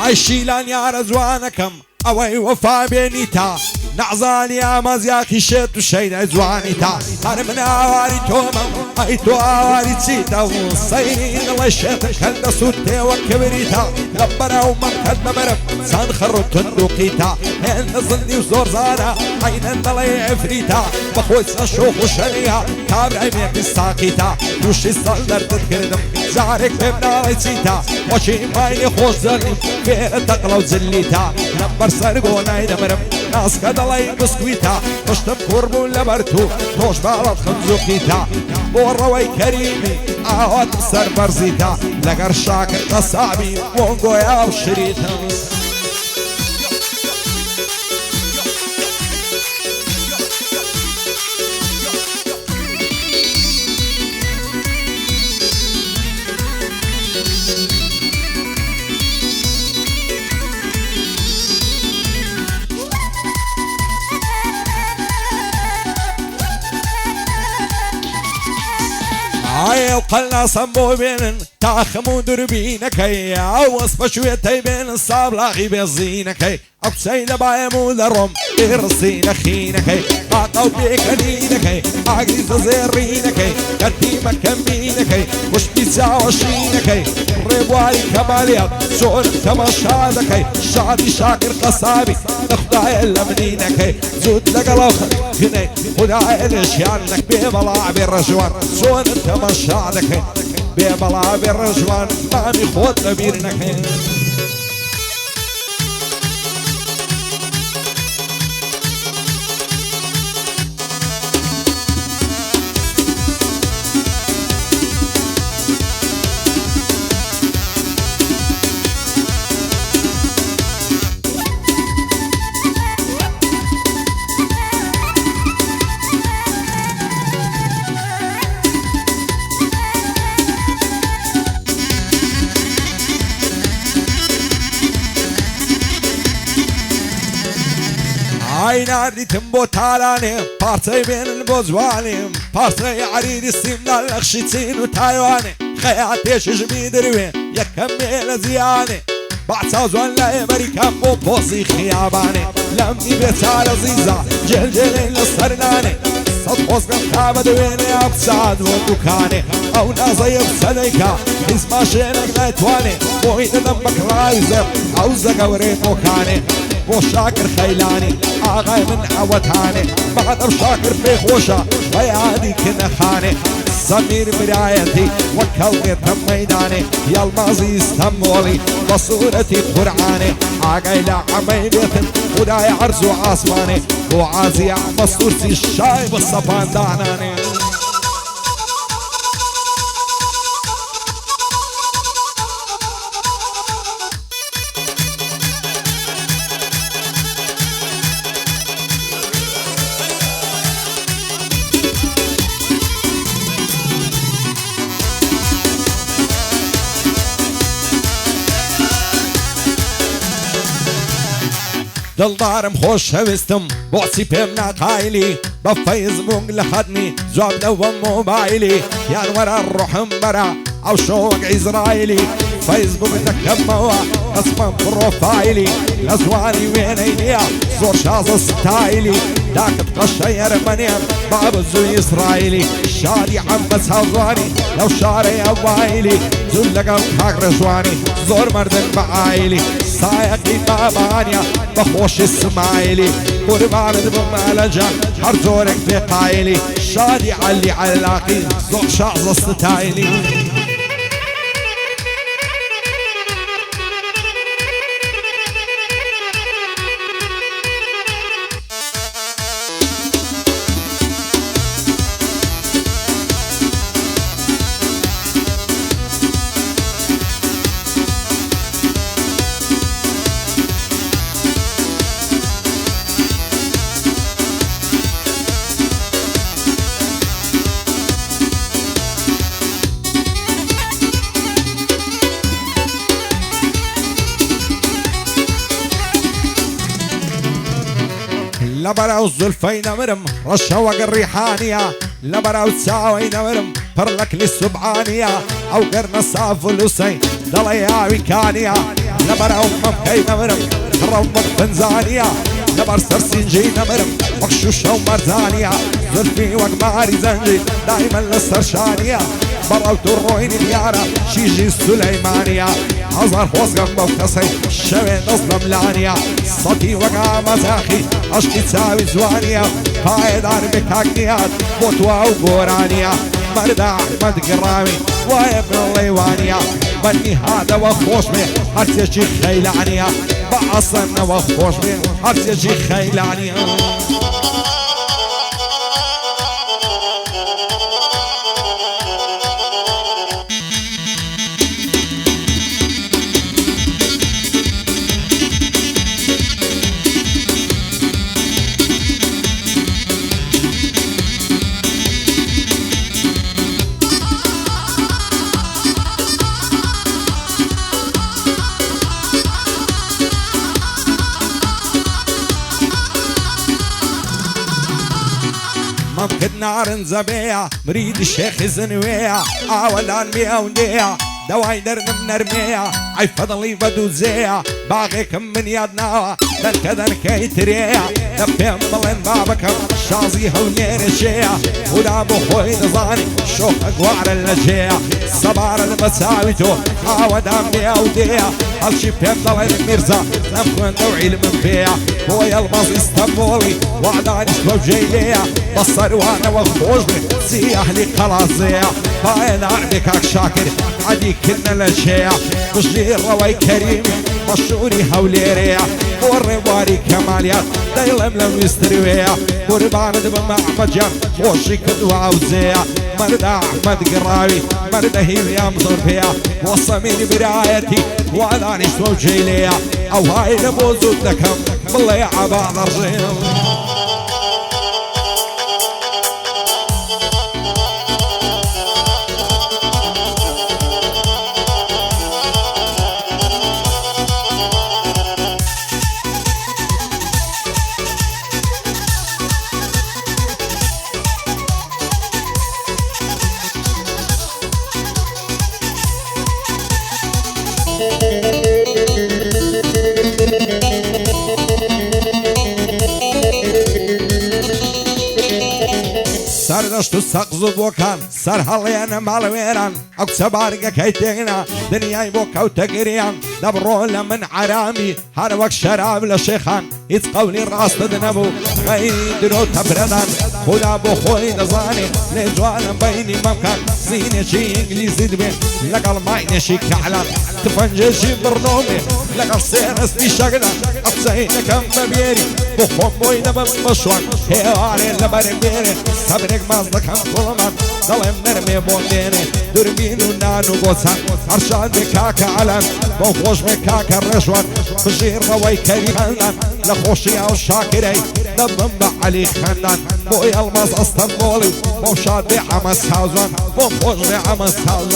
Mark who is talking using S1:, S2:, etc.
S1: عايشيلان يا رزوانكم اوي وفا بينيتا نعزاني يا مزياكي شت وشين زوانيتا انا من اواري توما اي تو اواري تسيتا وصينين الله الشيط كلنا سوتي وكبريتا لبرا ومن كلنا مرب سان خرب تندوقيتا هين نزلني وزور زانا عين النلي عفريتا بخوي سنشوخ وشريها كابر عميك الساقيتا وشي الصندر تذكردم زارك بمنا ليتيتا وشي مايني خوش زرني غير تقلو زليتا نمبر سرقونا يدمرم ناس كدلي بسكويتا تشتم كربو لبرتو توش بالات خمزوقيتا بوروي كريمي اهوت سر برزيتا لقر شاكر قصابي وونقو يا وشريتا هاي وقلنا صنبو بين تاخمو دربينك يا وصف شويتي بين الصابلاغي بيزينك أبسينا بايمو لرم إرسينا خينك قاطو بيكنينك عقيز زيرينك كتيمة كمينك وش بيساو شينك ريبوالي كماليات سؤال تمشادك شادي شاكر قصابي اخداي اللمنينك زود لقلو خني خداي الاشيانك بيبلع بالرجوان سؤال تمشادك بيبلع بالرجوان مامي خود نبيرنك عينادي تنبو تالاني بارتي بين البوزواني بارتي عريد السمنا الأخشتين وتايواني خياتي شجمي دروين يكمل زياني بعد سوزوان لا أمريكا بوبوسي خياباني لمني بيت على زيزة جلجلين للصرناني صدقوز بالكابة دويني أبساد ودوكاني أو نازيب سليكا اسما شينك نايتواني وين دمك رايزر أو زقورين موكاني وشاكر خيلاني آغاي من عوتاني بعد شاكر في خوشة ويادي كنا خاني سمير برايتي وكلمي تم ميداني يا الماضي استمولي بصورتي قرعاني آغاي لا عمي بيتن خداي عرز وعاصماني وعازي مصورتي الشاي بالصفان دعناني دل دارم خوش هستم بوسی پمنا قایلی با فیسبوک لخدنی جواب دوم موبایلی یان ورا روحم برا او شوق اسرائیلی فیسبوک تکموا اسمم بروفایلی لزوانی وینیا زور شاز ستایلی داكت قشير منيم باب زوي اسرائيلي شاري عم بس هضواني لو شاري ابوايلي زلقا وحاق رجواني زور مردن بعايلي سايقي بابانيا بخوش اسماعيلي قربان بمالجا حرزورك في قايلي شادي علي علاقي زوق شعز الستايلي لبراو الزلفين مرم رشوق الريحانية لبراو تساوين مرم فرلك للسبعانية او قرن الصاف الحسين ضليا وكانية لبر أمم كي نمرم روضك تنزانيا لبر سرسنجي نمرم مخشوشة ومرزانيا زلفي وقماري زنجي دايما للسرشانيا براو تروين اليارة شيجي السليمانية أزهر وصقم بوكسي شوين أصلم لانيا صوتي وقع مزاخي عشقي تساوي زوانيا قايدان بكاكنيات بوتوا وقورانيا مرد أحمد قرامي وابن الليوانيا بني هذا وخوش بي هرتيجي خيلانيا بعصنا وخوش بي هرتيجي خيلانيا ممكن نار زبيع مريد الشيخ زنويع عاولان ميا وديع دواي درن نرميع عي فضلي بدو زيع باغيكم من يدنا دن كدن كي تريع دفهم ملين بابكم شازي هونين الشيع ودا بخوي نظاني شوخ اقوار اللجيع صبار المساويتو عاودان ميا وديع هالشي بيضل الميرزا نمكن دوعي المنبيع هو يلبس اسطنبولي وعدان اسمه جيليع بصر وانا وخوش بي سيح لي خلاص زيع باين عبكك شاكر عدي كنا للشيع بشير روي كريم مشهوري هولي ريع والرباري كماليات دايلم لم يسترويع قربان دبم احمد جان وشي كدوا وزيع مرد احمد قراوي مرد هيلي امضر فيها وصميني برايتي وانا نشتو جيليع او هاي نبوزود لكم بالله يا عباد الرجيم سردشتو سقزو بوكان سر هلينا مالويران او سبارقا كيتينا دنياي بوكا وتقريان دبرو لمن عرامي هر وقت شراب لشيخان يتقولي راس تدنبو غيدرو تبردان خدا بو خوي نظاني لجوانا بيني ممكن زيني شي انجليزي دبين لقل مايني شي كعلان تفنجي شي برنومي لقل سيرس في شغلة ابسيني كم ببيري بخوم بوي دبب مشوان هيواري لبرمبيري صبرك مازدك هم كلمان ظلم نرمي بونديني دربينو نانو بوسان ارشاد بكاكا علم بوخوش بكاكا الرشوان بشير روي كريمان لخوشي او شاكري دبم بعلي خنان بو يلمز اسطنبولي بوشاد بعمس هاوزان بوخوش بعمس هاوزان